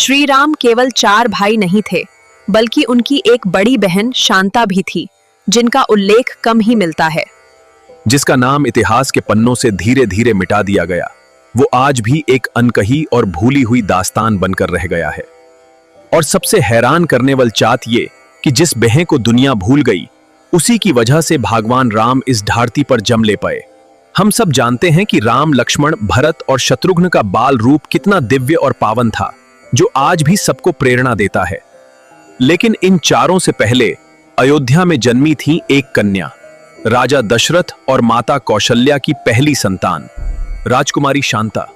श्री राम केवल 4 भाई नहीं थे, बल्कि उनकी एक बड़ी बहन शांता भी थी, जिनका उल्लेख कम ही मिलता है। जिसका नाम इतिहास के पन्नों से धीरे धीरे मिटा दिया गया। वो आज भी एक अनकही और भूली हुई दास्तान बनकर रह गया है। और सबसे हैरान करने वाली बात ये कि जिस बहन को दुनिया भूल गई, उसी की वजह से भगवान राम इस धरती पर जम ले पाए। हम सब जानते हैं कि राम, लक्ष्मण, भरत और शत्रुघ्न का बाल रूप कितना दिव्य और पावन था, जो आज भी सबको प्रेरणा देता है। लेकिन इन चारों से पहले अयोध्या में जन्मी थी एक कन्या, राजा दशरथ और माता कौशल्या की पहली संतान, राजकुमारी शांता।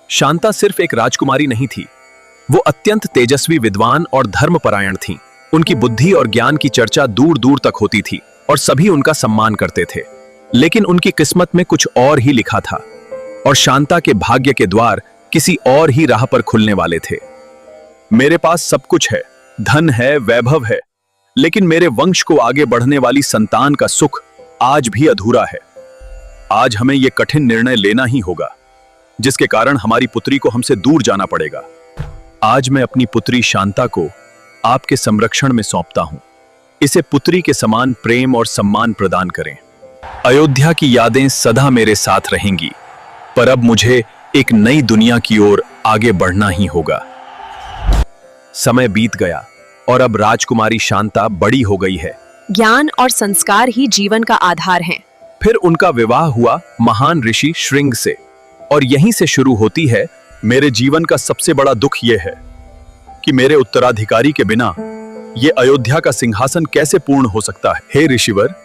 शांता सिर्फ एक राजकुमारी नहीं थी, वो अत्यंत तेजस्वी, विद्वान और धर्मपरायण थीं। उनकी बुद्धि और ज्ञान की चर्चा दूर दूर तक होती थी और सभी उनका सम्मान करते थे। लेकिन उनकी किस्मत में कुछ और ही लिखा था और शांता के भाग्य के द्वार किसी और ही राह पर खुलने वाले थे। मेरे पास सब कुछ है, धन है, वैभव है, लेकिन मेरे वंश को आगे बढ़ने वाली संतान का सुख आज भी अधूरा है। आज हमें यह कठिन निर्णय लेना ही होगा, जिसके कारण हमारी पुत्री को हमसे दूर जाना पड़ेगा। आज मैं अपनी पुत्री शांता को आपके संरक्षण में सौंपता हूं। इसे पुत्री के समान प्रेम और सम्मान प्रदान करें। अयोध्या की यादें सदा मेरे साथ रहेंगी, पर अब मुझे एक नई दुनिया की ओर आगे बढ़ना ही होगा। समय बीत गया और अब राजकुमारी शांता बड़ी हो गई है। ज्ञान और संस्कार ही जीवन का आधार हैं। फिर उनका विवाह हुआ महान ऋषि श्रृंग से, और यहीं से शुरू होती है मेरे जीवन का सबसे बड़ा दुख यह है कि मेरे उत्तराधिकारी के बिना यह अयोध्या का सिंहासन कैसे पूर्ण हो सकता है। हे ऋषिवर,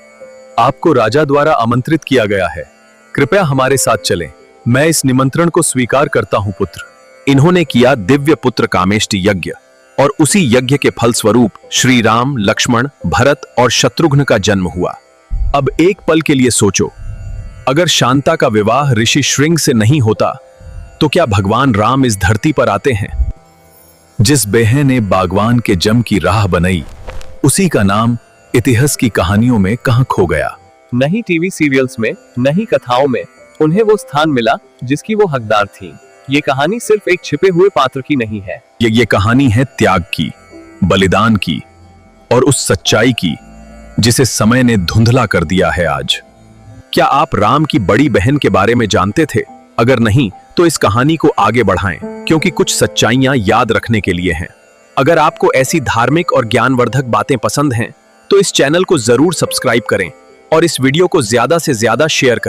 आपको राजा द्वारा आमंत्रित किया गया है, कृपया हमारे साथ चलें। मैं इस निमंत्रण को स्वीकार करता हूं पुत्र। इन्होंने किया दिव्य पुत्र कामेष्टि यज्ञ, और उसी यज्ञ के फलस्वरूप श्री राम, लक्ष्मण, भरत और शत्रुघ्न का जन्म हुआ। अब एक पल के लिए सोचो, अगर शांता का विवाह ऋषि श्रृंग से नहीं होता तो क्या भगवान राम इस धरती पर आते हैं? जिस बहन ने बागवान के जम की राह बनाई, उसी का नाम इतिहास की कहानियों में कहां खो गया। नहीं टीवी सीरियल्स में, नहीं कथाओं में उन्हें वो स्थान मिला जिसकी वो हकदार थी। ये कहानी सिर्फ एक छिपे हुए पात्र की नहीं है। ये कहानी है त्याग की, बलिदान की और उस सच्चाई की जिसे समय ने धुंधला कर दिया है आज। क्या आप राम की बड़ी बहन के बारे में जानते थे? अगर नहीं तो इस कहानी को आगे बढ़ाएं, क्योंकि कुछ सच्चाइयां याद रखने के लिए हैं। अगर आपको ऐसी धार्मिक और ज्ञानवर्धक बातें पसंद हैं तो इस चैनल को जरूर सब्सक्राइब करें और इस वीडियो को ज्यादा से ज्यादा शेयर करें।